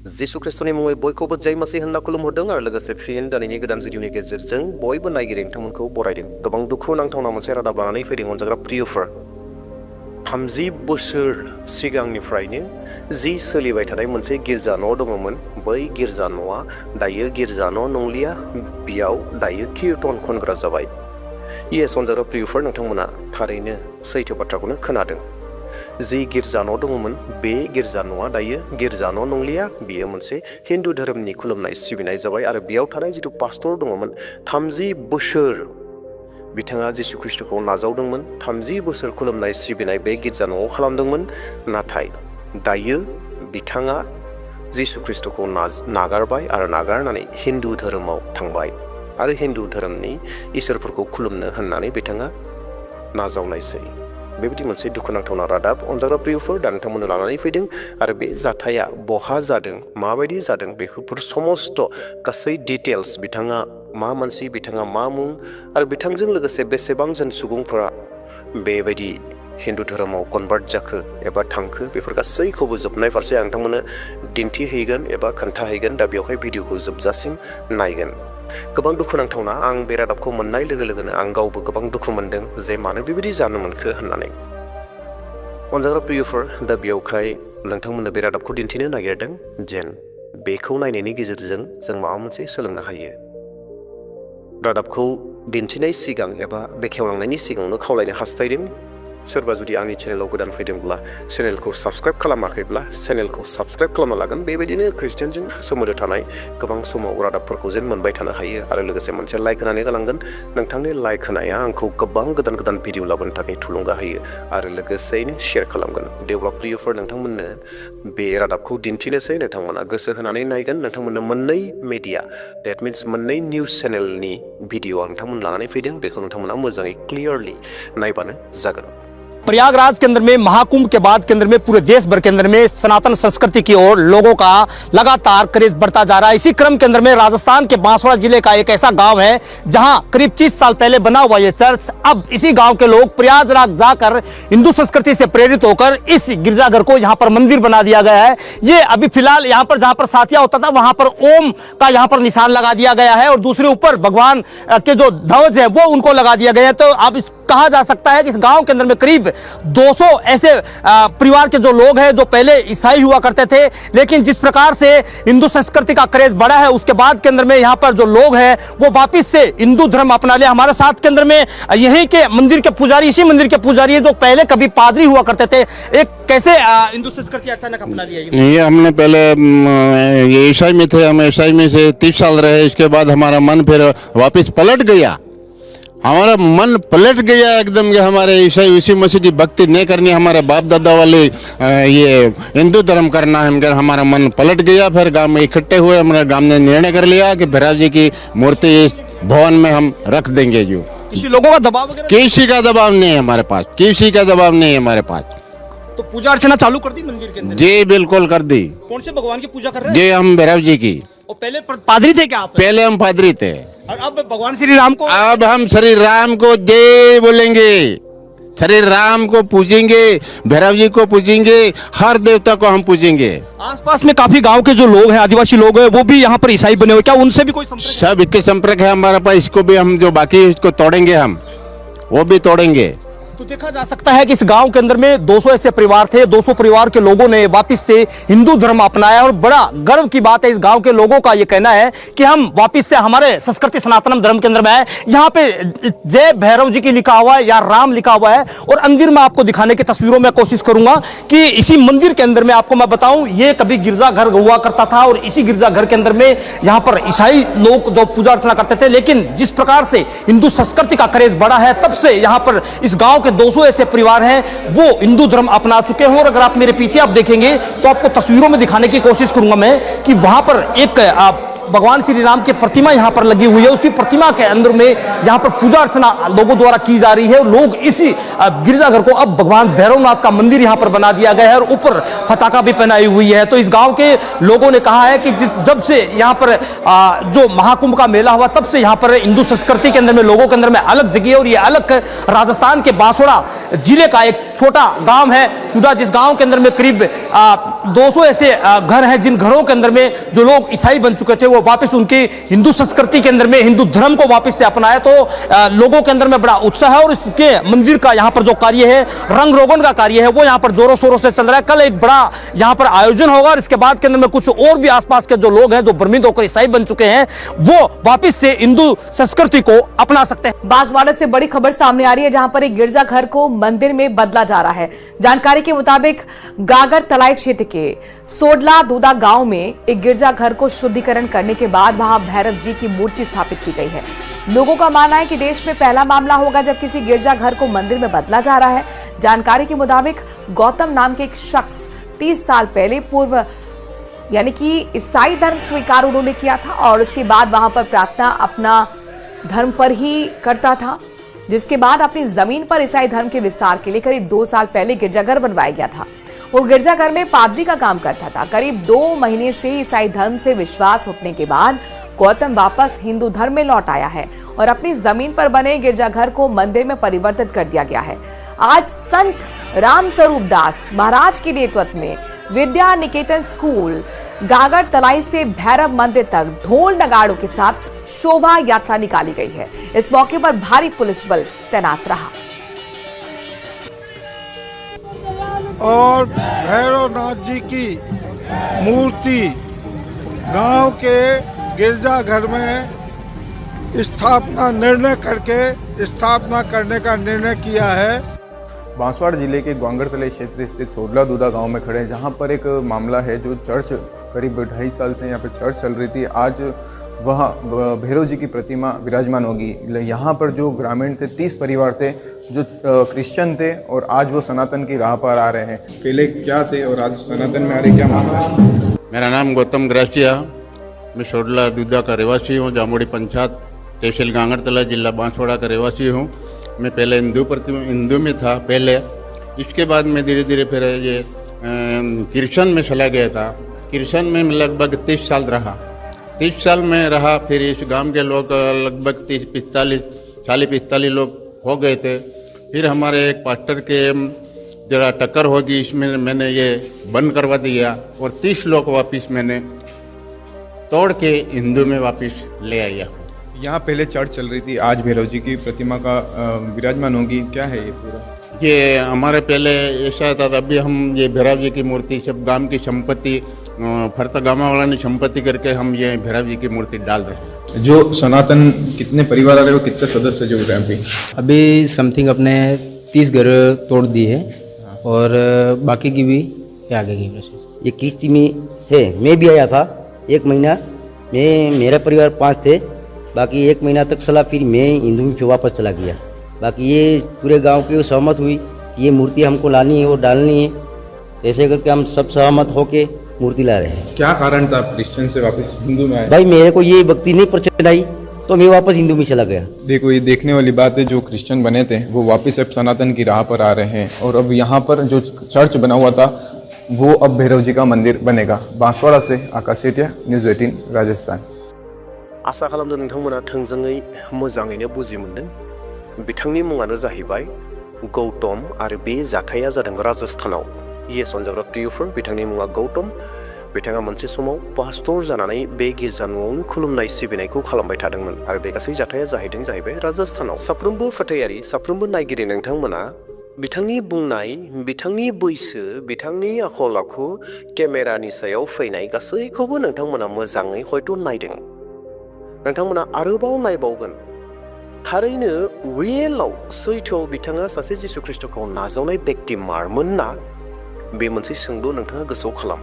जिसु ख्रिस्टनि मुङै बयखौबो जय मसीह होनना खुलुमहरदों आरो लोगोसे फिन दिनैनि गोदान भिडिअनि गेजेरजों बयबो नायगिरि नोंथांमोनखौ बरायदों। गोबां दुखु नांथावना मोनसे रादाब लानानै फैदों अनजाग्रा प्रियफोर। 30 बोसोर सिगांनिफ्रायनो जि सोलिबाय थानाय मोनसे गिर्जा न' दङमोन, बै गिर्जा न'आ दायो गिर्जा न' नंलिया, बेयाव दायो कीर्तन खनग्रा जाबाय। येस अनजाग्रा प्रियफोर, नोंथांमोना थारैनो सैथो बाथ्राखौनो खोनादों। जि गिर्जा न' दङमोन बे गिर्जा न'आ दायो गिर्जा न' नंलिया, बियो मोनसे हिन्दु धोरोमनि खुलुमनाय सिबिनाय जाबाय आरो बेयाव थानाय जिथु पास्टर दङमोन 30 बोसोर बिथाङा जिसु ख्रिस्टखौ नाजावदोंमोन, 30 बोसोर खुलुमनाय सिबिनाय बे गिर्जा न'आव खालामदोंमोन। नाथाय दायो बिथाङा जिसु ख्रिस्टखौ नागारबाय आरो नागारनानै हिन्दु धोरोमाव थांबाय आरो हिन्दु धोरोमनि इसोरफोरखौ खुलुमनो होननानै बिथाङा नाजावनायसै। बेबायदि मोनसे दुखुनांथावना रादाब अनजाग्रा प्रियफोर दा नोंथांमोननो लानानै फैदों आरो बे जाथाया बहा जादों, माबायदि जादों, बेफोर समस्त गासै डिटेल्स, बिथाङा मा मानसि, बिथाङा मा मुं आरो बिथांजों लोगोसे बेसेबां जन सुबुंफोरा बेबायदि हिन्दु धोरोमाव कनभार्ट जाखो एबा थांखो, बेफोर गासैखौबो जोबनाय फारसे आं नोंथांमोननो दिन्थिहैगोन एबा खोन्थाहैगोन। दा बेवहाय भिडिअखौ जोबजासिम नायगोन। गोबां दुखुनांथावना, आं बे रादाबखौ मोननाय लोगो लोगोनो आं गावबो गोबां दुखु मोनदों जे मानो बेबायदि जानो मोनखो होननानै। अनजाग्रा प्रियफोर, दा बेवहाय नोंथांमोननो बे रादाबखौ दिन्थिनो नागिरदों जेन बेखौ नायनायनि गेजेरजों जों माबा मोनसे सोलोंनो हायो। रादाबखौ दिन्थिनाय सिगां एबा बेखेवलांनायनि सिगाङावनो खावलायनो हास्थायदों, सोरबा जुदि आंनि चेनेलाव गोदान फैदोंब्ला चेनेलखौ साबस्क्राइब खालामाखैब्ला चेनेलखौ साबस्क्राइब खालामना लागोन। बेबायदिनो ख्रिस्टियानजों सोमोन्दो थानाय गोबां समाव रादाबफोरखौ जेन मोनबाय थानो हायो आरो लोगोसे मोनसे लाइक होनानै गालांगोन। नोंथांनि लाइक होनाया आंखौ गोबां गोदान गोदान भिडिअ लाबोनो थाखाय थुलुंगा होयो आरो लोगोसेयैनो शेयार खालामगोन। देवब्ला प्रियफोर, नोंथांमोननो बे रादाबखौ दिन्थिनोसै, नोंथांमोना गोसो होनानै नायगोन। नोंथांमोननो मोननै मिडिया, डेट मिन्स मोननै निउज चेनेलनि भिडिअ आं नोंथांमोन लानानै फैदों, बेखौ नोंथांमोना मोजाङै क्लियरलि नायबानो जागोन। प्रयागराज के अंदर में महाकुंभ के बाद के अंदर में पूरे देश भर के अंदर में सनातन संस्कृति की ओर लोगों का लगातार क्रेज बढ़ता जा रहा है। इसी क्रम के अंदर में राजस्थान के बांसवाड़ा जिले का एक ऐसा गांव है जहां करीब 30 साल पहले बना हुआ ये चर्च, अब इसी गांव के लोग प्रयागराज जाकर हिंदू संस्कृति से प्रेरित होकर इस गिरजाघर को यहां पर मंदिर बना दिया गया है। ये अभी फिलहाल यहां पर जहां पर साथिया होता था वहां पर ओम का यहां पर निशान लगा दिया गया है और दूसरे ऊपर भगवान के जो ध्वज है वो उनको लगा दिया गया है। तो अब कहा जा सकता है कि इस गांव के अंदर में करीब 200 ऐसे परिवार के जो लोग हैं जो पहले ईसाई हुआ करते थे, लेकिन जिस प्रकार से हिंदू संस्कृति का क्रेज बढ़ा है उसके बाद के अंदर में यहाँ पर जो लोग हैं वो वापस से हिंदू धर्म अपना लिया। हमारे साथ के अंदर में यहीं के मंदिर के पुजारी, इसी मंदिर के पुजारी है जो पहले कभी पादरी हुआ करते थे। एक कैसे हिंदू संस्कृति अचानक अपना लिया? ये हमने पहले ईसाई में थे, हम ईसाई में से 30 साल रहे, इसके बाद हमारा मन फिर वापस पलट गया। हमारा मन पलट गया एकदम कि हमारे ईसाई उसी मसीह की भक्ति नहीं करनी, हमारे बाप दादा वाले ये हिंदू धर्म करना है। मगर हमारा मन पलट गया। फिर गांव में इकट्ठे हुए, हमारे गांव ने निर्णय कर लिया कि भैरव जी की मूर्ति इस भवन में हम रख देंगे। जो किसी लोगों का दबाव वगैरह? किसी का दबाव नहीं है हमारे पास, किसी का दबाव नहीं है हमारे पास। तो पूजा अर्चना चालू कर दी मंदिर के अंदर? जी बिल्कुल कर दी। कौन से भगवान की पूजा कर रहे हैं? जी हम भैरव जी की। और पहले पादरी थे क्या आप? पहले हम पादरी थे और अब भगवान श्री राम को? अब हम श्री राम को जय बोलेंगे, श्री राम को पूजेंगे, भैरव जी को पूजेंगे, हर देवता को हम पूजेंगे। आसपास में काफी गांव के जो लोग हैं, आदिवासी लोग हैं, वो भी यहाँ पर ईसाई बने हुए, क्या उनसे भी कोई संपर्क? सब इक्के संपर्क है हमारे पास। इसको भी हम जो बाकी इसको तोड़ेंगे, हम वो भी तोड़ेंगे। तो देखा जा सकता है कि इस गांव के अंदर में 200 ऐसे परिवार थे, 200 परिवार के लोगों ने वापस से हिंदू धर्म अपनाया और बड़ा गर्व की बात है। इस गांव के लोगों का ये कहना है कि हम वापस से हमारे संस्कृति सनातन धर्म के अंदर में आए। यहाँ पे जय भैरव जी की लिखा हुआ है या राम लिखा हुआ है और अंदर में आपको दिखाने की तस्वीरों में कोशिश करूंगा कि इसी मंदिर के अंदर में आपको मैं बताऊं, ये कभी गिरजाघर हुआ करता था और इसी गिरजाघर के अंदर में यहाँ पर ईसाई लोग जो पूजा अर्चना करते थे। लेकिन जिस प्रकार से हिंदू संस्कृति का क्रेज बढ़ा है, तब से यहाँ पर इस गांव के 200 ऐसे परिवार हैं वो हिंदू धर्म अपना चुके हैं। और अगर आप मेरे पीछे आप देखेंगे तो आपको तस्वीरों में दिखाने की कोशिश करूंगा मैं कि वहां पर एक भगवान श्री राम की प्रतिमा यहाँ पर लगी हुई है। उसी प्रतिमा के अंदर में यहाँ पर पूजा अर्चना लोगों द्वारा की जा रही है। लोग इसी गिरजाघर को अब भगवान भैरवनाथ का मंदिर यहाँ पर बना दिया गया है और ऊपर पताका भी पहनाई हुई है। तो इस गांव के लोगों ने कहा है कि जब से यहाँ पर जो महाकुंभ का मेला हुआ, तब से यहाँ पर हिंदू संस्कृति के अंदर में लोगों के अंदर में अलग जगह, और ये अलग राजस्थान के बांसवाड़ा जिले का एक छोटा गांव है सुधा, जिस गांव के अंदर में करीब 200 ऐसे घर हैं जिन घरों के अंदर में जो लोग ईसाई बन चुके थे वो वापस उनकी हिंदू संस्कृति के अंदर में हिंदू धर्म को वापस से अपनाया। तो लोगों के अंदर में बड़ा उत्साह है और इसके मंदिर का यहाँ पर जो कार्य है, रंग रोगन का कार्य है, वो यहाँ पर जोरों शोरों से चल रहा है। कल एक बड़ा यहाँ पर आयोजन होगा और इसके बाद के अंदर में कुछ और भी आसपास के जो लोग हैं जो भ्रमित होकर ईसाई बन चुके हैं वो वापस से हिंदू संस्कृति को अपना सकते हैं। बांसवाड़ा से बड़ी खबर सामने आ रही है जहां पर एक गिरजाघर को मंदिर में बदला जा रहा है। जानकारी के मुताबिक गागर तलाई क्षेत्र के सोडला दूदा गांव में एक गिरजाघर को शुद्धिकरण करने के बाद वहां भैरव जी की मूर्ति स्थापित की गई है। लोगों का मानना है कि देश में पहला मामला होगा जब किसी गिरजाघर को मंदिर में बदला जा रहा है। जानकारी के मुताबिक गौतम नाम के एक शख्स 30 साल पहले पूर्व यानी कि ईसाई धर्म स्वीकार उन्होंने किया था और उसके बाद वहां पर प्रार्थना अपना धर्म पर ही करता था, जिसके बाद अपनी जमीन पर ईसाई धर्म के विस्तार के लिए करीब 2 साल पहले गिरजाघर बनवाया गया था। वो गिरजाघर में पादरी का काम करता था। करीब 2 महीने से ईसाई धर्म से विश्वास उठने के बाद गौतम वापस हिंदू धर्म में लौट आया है और अपनी जमीन पर बने गिरजाघर को मंदिर में परिवर्तित कर दिया गया है। आज संत राम स्वरूप दास महाराज के नेतृत्व में विद्या निकेतन स्कूल गागर तलाई से भैरव मंदिर तक ढोल नगाड़ों के साथ शोभा यात्रा निकाली गई है। इस मौके पर भारी पुलिस बल तैनात रहा और भैरवनाथ जी की मूर्ति गांव के गिरजाघर में स्थापना करने का निर्णय किया है। बांसवाड़ा जिले के ग्वांगरतले क्षेत्र स्थित सोडला दूदा गांव में खड़े हैं, जहां पर एक मामला है जो चर्च करीब 2.5 साल से यहाँ पे चर्च चल रही थी। आज वहाँ भैरव जी की प्रतिमा विराजमान होगी। यहाँ पर जो ग्रामीण थे 30 परिवार थे जो क्रिश्चियन थे और आज वो सनातन की राह पर आ रहे हैं। पहले क्या थे और आज सनातन में आ रहे, क्या मामला है? मेरा नाम गौतम ग्रासिया, मैं सोडला दूदा का रहवासी हूँ, जामोड़ी पंचायत, तहसील गांगरतला, जिला बांसवाड़ा का रहवासी हूँ। मैं पहले हिंदू में था पहले, इसके बाद मैं धीरे धीरे फिर ये क्रिश्चियन में चला गया था। क्रिश्चियन में लगभग 30 साल रहा। 30 साल में रहा, फिर इस गांव के लोग लगभग 40-45 लोग हो गए थे। फिर हमारे एक पास्टर के जरा टक्कर होगी, इसमें मैंने ये बंद करवा दिया और 30 लोग वापस मैंने तोड़ के हिंदू में वापस ले आया। यहाँ पहले चर्च चल रही थी, आज भैरव जी की प्रतिमा का विराजमान होगी, क्या है ये पूरा? ये हमारे पहले ऐसा था, अभी हम ये भैरव जी की मूर्ति सब गांव की संपत्ति फरता गाँव वाला ने संपत्ति करके हम ये भैरव जी की मूर्ति डाल रहे हैं। जो सनातन कितने परिवार आ रहे हो, कितने सदस्य जुड़ रहे हैं अभी समथिंग अपने 30 घर तोड़ दिए और बाकी की भी आगे की प्रोसेस। ये किश्ती में थे, मैं भी आया था 1 महीना में, मेरा परिवार 5 थे, बाकी 1 महीना तक चला, फिर मैं हिंदू में वापस चला गया। बाकी ये पूरे गांव की सहमत हुई कि ये मूर्ति हमको लानी है और डालनी है, ऐसे करके हम सब सहमत होके मूर्ति ला रहे हैं। क्या कारण था क्रिश्चियन से वापस हिंदू में आए? भाई मेरे को ये भक्ति नहीं पसंद आई तो मैं वापस हिंदू में चला गया। देखो, ये देखने वाली बात है, जो क्रिश्चियन बने थे वो वापस अब सनातन की राह पर आ रहे हैं और अब यहाँ पर जो चर्च बना हुआ था वो अब भैरव जी का मंदिर बनेगा। बांसवाड़ा से आकाश सेठिया, न्यूज़ 18 राजस्थान। आशा खालामदों नोंथांमोना थोंजोङै मोजाङैनो बुजि मोनदों। बिथांनि मुङानो जाहैबाय गौतम आरो बे जाथाया जादों राजस्थानाव। येस अन जाग्रा प्रियफोर, बिथांनि मुङा गौतम। बिथाङा मोनसे समाव पास्टर जानानै बे गिर्जा न'आवनो खुलुमनाय सिबिनायखौ खालामबाय थादोंमोन आरो बे गासै जाथाया जाहैबाय राजस्थानाव। साफ्रोमबो फोथायारि, साफ्रोमबो नायगिरि नोंथांमोना बिथांनि बुंनाय, बिथांनि बैसो, बिथांनि आखल आखु, केमेरानि सायाव फैनाय गासैखौबो नोंथांमोना मोजाङै हयथ' नायदों। नोंथांमोना आरोबाव नायबावगोन। थारैनो रियेलाव सैथोआव बिथाङा सासे जिसु ख्रिस्टखौ नाजावनाय व्यक्ति मारमोन ना? बे मोनसे सोंलु नोंथाङा गोसोआव खालाम।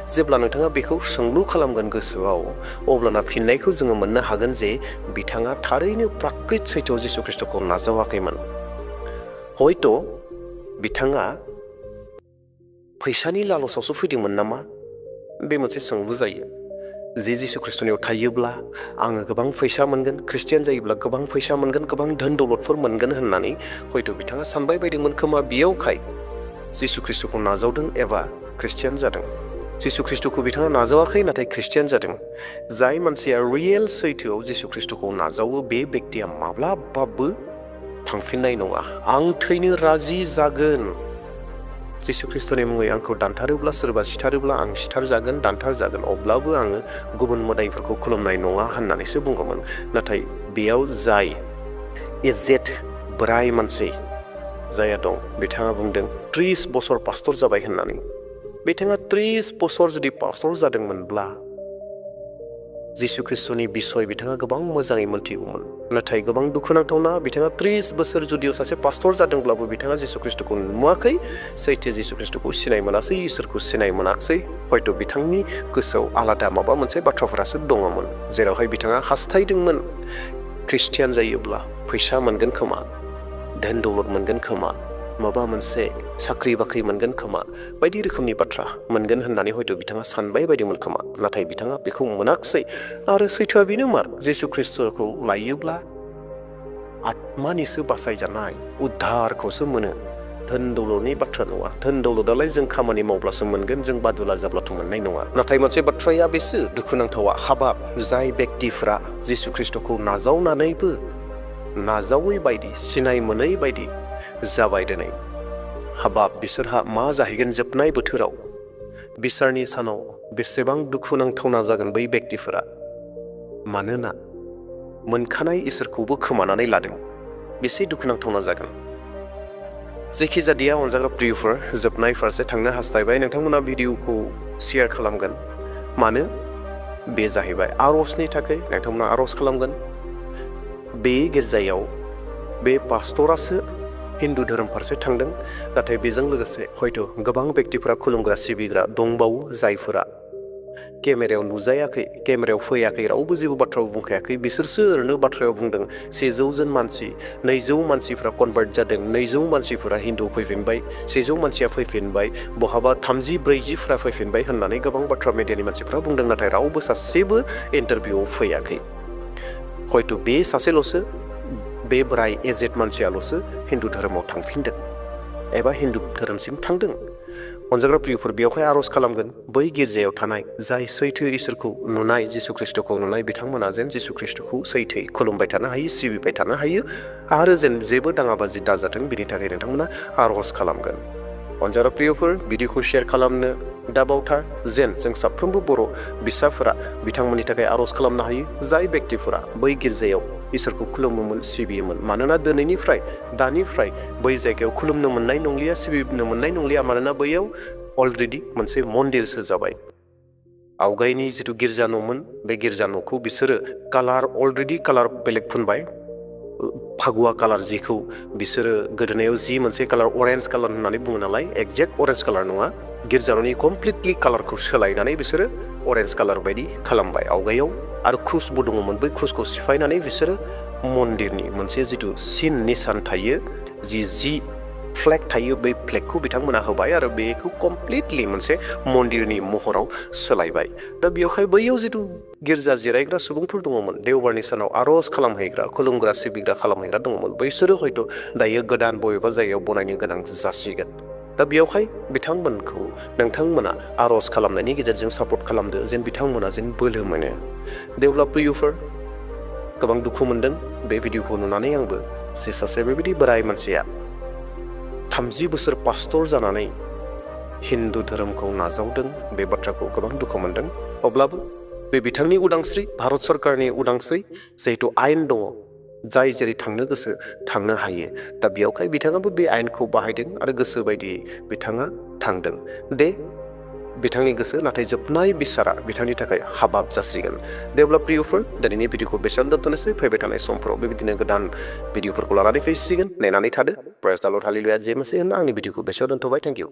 जेब्ला नोंथाङा बेखौ सोंलु खालामगोन गोसोआव, अब्लाना फिननायखौ जोङो मोननो हागोन जे बिथाङा थारैनो प्राकृत सैथोआव जिसु ख्रिस्टखौ नाजावाखैमोन। हयथ' बिथाङा फैसानि लालसावसो फैदोंमोन नामा? बे मोनसे सोंलु जायो। जे जिसु ख्रिस्टनियाव थायोब्ला आङो गोबां फैसा मोनगोन, ख्रिस्टियान जायोब्ला गोबां फैसा मोनगोन, गोबां धोन दौलतफोर मोनगोन होननानै हयथ' बिथाङा सानबाय बायदोंमोन खोमा। बेयावखाय जिसु ख्रिस्टखौ नाजावदों एबा ख्रिस्टियान जादों। जिसु ख्रिस्टखौ बिथाङा नाजावाखै, नाथाय ख्रिस्टियान जादों। जाय मानसिया रियेल सैथोआव जिसु ख्रिस्टखौ नाजावो बे व्यक्तिया माब्लाबाबो थांफिननाय नङा। आं थैनो राजि जागोन जिसु ख्रिस्टनि मुङै आंखौ दानथारोब्ला सोरबा सिथारोब्ला आं सिथारजागोन दानथारजागोन अब्लाबो आङो गुबुन मोदाइफोरखौ खुलुमनाय नङा होननानैसो बुंगौमोन। नाथाय बेयाव जाय एजेड बोराय मानसि जाया दं बिथाङा बुंदों 30 बोसोर पास्टर जाबाय होननानै। बिथाङा 30 बोसोर जुदि पास्टर जादोंमोनब्ला जिसु ख्रिस्टनि बिसय बिथाङा गोबां मोजाङै मोनथिगौमोन। नाथाय गोबां दुखुनांथावना बिथाङा 30 बोसोर जुदियाव सासे पास्टर जादोंब्लाबो बिथाङा जिसु ख्रिस्टखौ नुवाखै, सैथो जिसु ख्रिस्टखौ सिनाय मोनासै, इसोरखौ सिनाय मोनाखै। हयथ' बिथांनि गोसोआव आलादा माबा मोनसे बाथ्राफोरासो दङमोन, जेरावहाय बिथाङा हास्थायदोंमोन ख्रिस्टियान जायोब्ला फैसा मोनगोन खोमा, धोन दौलत मोनगोन खोमा, माबा मोनसे साख्रि बाख्रि मोनगोन खोमा, बायदि रोखोमनि बाथ्रा मोनगोन होननानै हयथ' बिथाङा सानबाय बायदिमोन खोमा। नाथाय बिथाङा बेखौ मोनाखिसै। आरो सैथोआ बेनो मार, जिसु ख्रिस्टखौ लायोब्ला आत्मानिसो बासायजानाय उद्धारखौसो मोनो, धोन दौलतनि बाथ्रा नङा। धोन दौलतआलाय जों खामानि मावब्लासो मोनगोन, जों बादुला जाब्लाथ' मोननाय नङा। नाथाय मोनसे बाथ्राया बेसो दुखुनांथावा, हाबाब जाय बेक्तिफ्रा जिसु ख्रिस्टखौ नाजावनानैबो नाजावै बायदि, सिनाय मोनै बायदि जाबाय दिनै, हाबाब बिसोरहा मा जाहैगोन जोबनाय बोथोराव, बिसारनि सानाव बेसेबां दुखुनांथावना जागोन बै बेक्तिफोरा। मानोना मोनखानाय इसोरखौबो खोमानानै लादों, बेसे दुखुनांथावना जागोन। जेखिजाया अनजाग्रा प्रियफोर, जोबनाय फारसे थांनो हास्थायबाय। नोंथांमोना भिडिअखौ शेयार खालामगोन। मानो? बे जाहैबाय आरजनि थाखाय नोंथांमोना आरज खालामगोन। बे गिर्जायाव बे पास्टरासो हिन्दु धोरोम फारसे थांदों, नाथाय बेजों लोगोसे हयथ' गोबां बेक्तिफोरा खुलुमग्रा सिबिग्रा दंबावो जायफोरा केमेरायाव नुजायाखै, केमेरायाव फैयाखै, रावबो जेबो बाथ्रा बुंखायाखै। बिसोरसो ओरैनो बाथ्रायाव बुंदों 100 जन मानसि, 200 मानसिफ्रा कनभार्ट जादों, 200 मानसिफोरा हिन्दु फैफिनबाय, 100 मानसिया फैफिनबाय, बहाबा 30-40 फैफिनबाय होननानै गोबां बाथ्रा मिडियानि मानसिफ्रा बुंदों। नाथाय रावबो सासेबो इन्टारभिउआव फैयाखै। हयथ' बे सासेल'सो, बे बोराय एजेड मानसियाल'सो हिन्दु धोरोमाव थांफिनदों एबा हिन्दु धोरोमसिम थांदों। अनजाग्रा प्रियफोर, बेवहाय आरज खालामगोन बै गिर्जायाव थानाय जाय सैथो इसोरखौ नुनाय, जिसु ख्रिस्टखौ नुनाय बिथांमोना जेन जिसु ख्रिस्टखौ सैथोयै खुलुमबाय थानो हायो, सिबिबाय थानो हायो, आरो जेन जेबो दाङाबाजि दाजाथों बिनि थाखाय नोंथांमोना आरज खालामगोन। अनजाग्रा प्रियफोर, भिडिअखौ शेयार खालामनो दाबावथार, जेन जों साफ्रोमबो बर' बिसाफोरा बिथांमोननि थाखाय आरज खालामनो हायो, जाय बेक्तिफोरा बै गिर्जायाव इसोरखौ खुलुमोमोन, सिबियोमोन। मानोना दिनैनिफ्राय, दानिफ्राय बै जायगायाव खुलुमनो मोननाय नंलिया, सिबिनो मोननाय नंलिया। मानोना बैयाव अलरेडि मोनसे मन्दिरसो जाबाय। आवगायनि जिथु गिर्जा न'मोन, बे गिर्जा न'खौ बिसोरो अलरेडि कालार बेलेग फुनबाय, फागुवा कालार, जिखौ बिसोरो गोदोनायाव जि मोनसे कालार अरेन्ज कालार होननानै बुङो नालाय, एक्जेक्ट अरेन्ज कालार नङा, गिर्जा न'नि कमप्लिटलि कालारखौ सोलायनानै बिसोरो अरेन्ज कालार बायदि खालामबाय आवगायाव। आरो खुसबो दङमोन, बै खुसखौ सिफायनानै बिसोरो मन्दिरनि मोनसे जिथु सिन निसान थायो, जि फ्लेग थायो, बै फ्लेगखौ बिथांमोना होबाय आरो बेखौ कमप्लिटलि मोनसे मन्दिरनि महराव सोलायबाय। दा बेवहाय बैयाव जिथु गिर्जा जिरायग्रा सुबुंफोर दङमोन, देवबारनि सानाव आरज खालामहैग्रा, खुलुमग्रा सिबिग्रा खालामहैग्रा दङमोन, बैसोरो हयथ' दायो गोदान बबेबा जायगायाव बनायनो गोनां जासिगोन। दा बेवहाय बिथांमोनखौ नोंथांमोना आरज खालामनायनि गेजेरजों सापर्ट खालामदो, जेन बिथांमोना जेन बोलो मोनो। देवब्ला प्रियफोर, गोबां दुखु मोनदों बे भिडिअखौ नुनानै आंबो, जे सासे बेबायदि बोराय मानसिया 30 बोसोर पास्टर जानानै हिन्दु धोरोमखौ नाजावदों, बे बाथ्राखौ गोबां दुखु मोनदों। अब्लाबो बे बिथांनि उदांस्रि, भारत सरकारनि उदांस्रि, जिहेतु आयेन दङ, जाय जेरै थांनो गोसो थांनो हायो। दा बेयावहाय बिथाङाबो बे आयेनखौ बाहायदों आरो गोसो बायदियै बिथाङा थांदों। दे बिथांनि गोसो, नाथाय जोबनाय बिसारा बिथांनि थाखाय हाबाब जासिगोन। देवब्ला प्रियफोर, दिनैनि भिडिअखौ बेसेबां दोनथ'नोसै। फैबाय थानाय समफोराव बेबायदिनो गोदान भिडिअफोरखौ लानानै फैसिगोन। नेनानै थादो। प्रेज द लर्ड, हालेलुया, जे मोनसे होनना आंनि भिडिअखौ बेसेयाव दोनथ'बाय। Thank you.